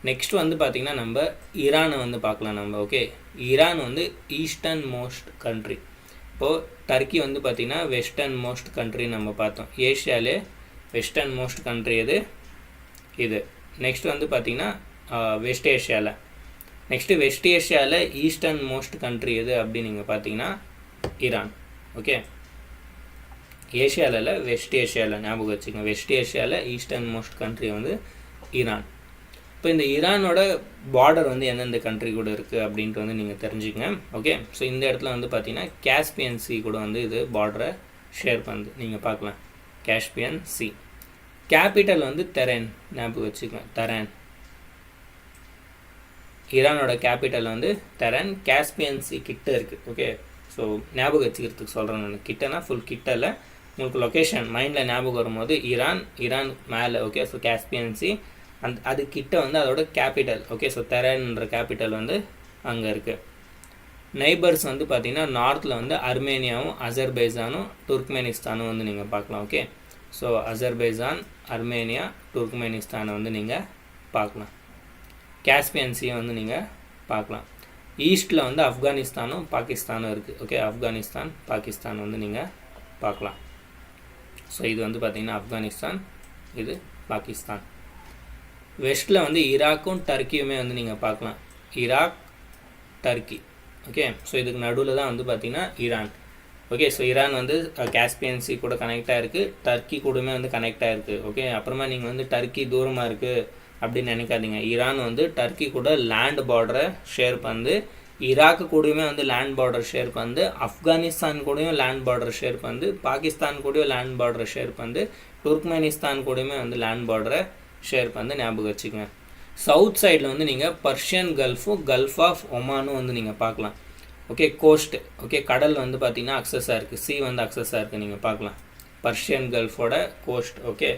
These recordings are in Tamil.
நெக்ஸ்ட் வந்து பார்த்திங்கன்னா நம்ம ஈரானை வந்து பார்க்கலாம் நம்ம. ஓகே, ஈரான் வந்து ஈஸ்டர்ன் மோஸ்ட் கண்ட்ரி. இப்போது டர்க்கி வந்து பார்த்திங்கன்னா வெஸ்டர்ன் மோஸ்ட் கண்ட்ரி நம்ம பார்த்தோம். ஏஷியாவிலே வெஸ்டர்ன் மோஸ்ட் கண்ட்ரி இது. நெக்ஸ்ட் வந்து பார்த்திங்கன்னா வெஸ்ட் ஏஷியாவில். நெக்ஸ்ட்டு வெஸ்ட் ஏஷியாவில் ஈஸ்டர்ன் மோஸ்ட் கண்ட்ரி எது அப்படின்னு நீங்கள் பார்த்தீங்கன்னா ஈரான். ஓகே, ஏஷியாவில் வெஸ்ட் ஏஷியாவில் ஞாபகம் வச்சுக்கோங்க. வெஸ்ட் ஏஷியாவில் ஈஸ்டர்ன் மோஸ்ட் கண்ட்ரி வந்து ஈரான். இப்போ இந்த ஈரானோட பார்டர் வந்து எந்தெந்த கண்ட்ரி கூட இருக்குது அப்படின்ட்டு வந்து நீங்கள் தெரிஞ்சுக்கங்க. ஓகே, ஸோ இந்த இடத்துல வந்து பார்த்தீங்கன்னா காஸ்பியன் சி கூட வந்து இது பார்டரை ஷேர் பண்ணுது. நீங்கள் பார்க்கலாம் காஸ்பியன் சி. கேபிட்டல் வந்து தெரான், ஞாபகம் வச்சுக்கோங்க தெரான். ஈரானோட கேபிட்டல் வந்து தெரான். காஸ்பியன் சி கிட்ட இருக்குது. ஓகே, ஸோ ஞாபகம் வச்சுக்கிறதுக்கு சொல்கிறேன் நான். கிட்டனா ஃபுல் கிட்டல உங்களுக்கு லொக்கேஷன் மைண்டில் ஞாபகம் வரும்போது ஈரான் மேலே. ஓகே, ஸோ காஸ்பியன் சி அது கிட்ட வந்து அதோட கேபிட்டல். ஓகே, ஸோ தெரான்ன்ற கேபிட்டல் வந்து அங்கே இருக்குது. நெய்பர்ஸ் வந்து பார்த்திங்கன்னா நார்த்தில் வந்து அர்மேனியாவும் அசர்பைஜானும் துர்க்மெனிஸ்தானும் வந்து நீங்கள் பார்க்கலாம். ஓகே, ஸோ அசர்பைஜான், அர்மேனியா, துர்க்மெனிஸ்தானை வந்து நீங்கள் பார்க்கலாம். காஸ்பியன் சீயை வந்து நீங்கள் பார்க்கலாம். ஈஸ்ட்டில் வந்து ஆப்கானிஸ்தானும் பாகிஸ்தானும் இருக்குது. ஓகே, ஆப்கானிஸ்தான், பாகிஸ்தான் வந்து நீங்கள் பார்க்கலாம். ஸோ இது வந்து பார்த்திங்கன்னா ஆப்கானிஸ்தான், இது பாகிஸ்தான். வெஸ்ட்டில் வந்து ஈராக்கும் டர்க்கியுமே வந்து நீங்கள் பார்க்கலாம். Iraq, Turkey. ஓகே, ஸோ இதுக்கு நடுவில் தான் வந்து பார்த்திங்கன்னா ஈரான். ஓகே, ஸோ ஈரான் வந்து காஸ்பியன் சி கூட கனெக்ட் ஆகிருக்கு, டர்க்கி கூடமே வந்து கனெக்ட் ஆகிருக்கு. ஓகே, அப்புறமா நீங்கள் வந்து டர்க்கி தூரமாக இருக்குது அப்படின்னு நினைக்காதீங்க. ஈரான் வந்து டர்க்கி கூட லேண்ட் பார்டரை ஷேர் பண்ணுது, ஈராக்கு கூடயுமே வந்து லேண்ட் பார்டர் ஷேர் பண்ணுது, ஆப்கானிஸ்தான் கூடயும் லேண்ட் பார்டர் ஷேர் பண்ணுது, பாகிஸ்தான் கூடயும் லேண்ட் பார்டரை ஷேர் பண்ணுது, துர்க்மெனிஸ்தான் கூடயுமே வந்து லேண்ட் பார்டரை ஷேர் பண்ணி ஞாபகம் வச்சுக்கோங்க. சவுத் சைடில் வந்து நீங்கள் பர்ஷியன் கல்ஃபும் கல்ஃப் ஆஃப் ஒமானும் வந்து நீங்கள் பார்க்கலாம். Okay, ghost. ஓகே, கடல் வந்து பார்த்திங்கன்னா அக்சஸாக இருக்குது, சி வந்து அக்சஸாக இருக்குது. நீங்கள் பார்க்கலாம் பர்ஷியன் கல்ஃபோட கோஸ்ட். ஓகே,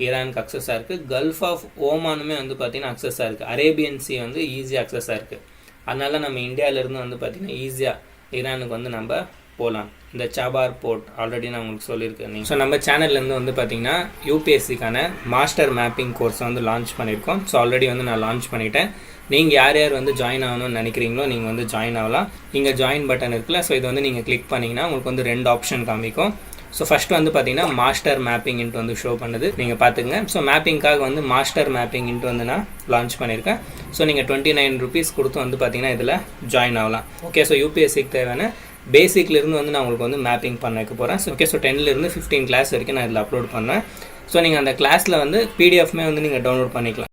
ஈரானுக்கு அக்சஸாக இருக்குது. கல்ஃப் ஆஃப் ஓமானுமே வந்து பார்த்திங்கன்னா அக்சஸாக இருக்குது. அரேபியன் சி வந்து ஈஸியாக அக்சஸாக இருக்குது. அதனால் நம்ம இந்தியாவிலேருந்து வந்து பார்த்திங்கன்னா ஈஸியாக ஈரானுக்கு வந்து நம்ம போகலாம். இந்த சாபார் போர்ட் ஆல்ரெடி நான் உங்களுக்கு சொல்லியிருக்கேன். ஸோ நம்ம சேனல்லேருந்து வந்து பார்த்திங்கன்னா யூபிஎஸ்சிக்கான மாஸ்டர் மேப்பிங் கோர்ஸை வந்து லான்ச் பண்ணியிருக்கோம். ஸோ ஆல்ரெடி வந்து நான் லான்ச் பண்ணிட்டேன். நீங்கள் யார் வந்து ஜாயின் ஆகணும்னு நினைக்கிறீங்களோ நீங்கள் வந்து ஜாயின் ஆகலாம். இங்கே ஜாயின் பட்டன் இருக்குல்ல, ஸோ இது வந்து நீங்கள் கிளிக் பண்ணிங்கன்னா உங்களுக்கு வந்து 2 ஆப்ஷன் காமிக்கும். ஸோ ஃபஸ்ட்டு வந்து பார்த்திங்கன்னா மாஸ்டர் மேப்பிங் இன்ட்டு வந்து ஷோ பண்ணுது, நீங்கள் பார்த்துங்க. ஸோ மேப்பிங்காக வந்து மாஸ்டர் மேப்பிங் இன்ட்டு வந்து நான் லான்ச் பண்ணியிருக்கேன். ஸோ நீங்கள் 29 rupees கொடுத்து வந்து பார்த்திங்கன்னா இதில் ஜாயின் ஆகலாம். ஓகே, ஸோ யூபிஎஸ்சிக்கு தேவையான பேசிக்லேருந்து வந்து நான் உங்களுக்கு வந்து மேப்பிங் பண்ண வைக்க போகிறேன். ஓகே, ஸோ 10லேருந்து 15 கிளாஸ் வரைக்கும் நான் இதில் அப்லோட் பண்ணேன். ஸோ நீங்கள் அந்த கிளாஸில் வந்து பிடிஎஃப்மே வந்து நீங்கள் டவுன்லோட் பண்ணிக்கலாம்.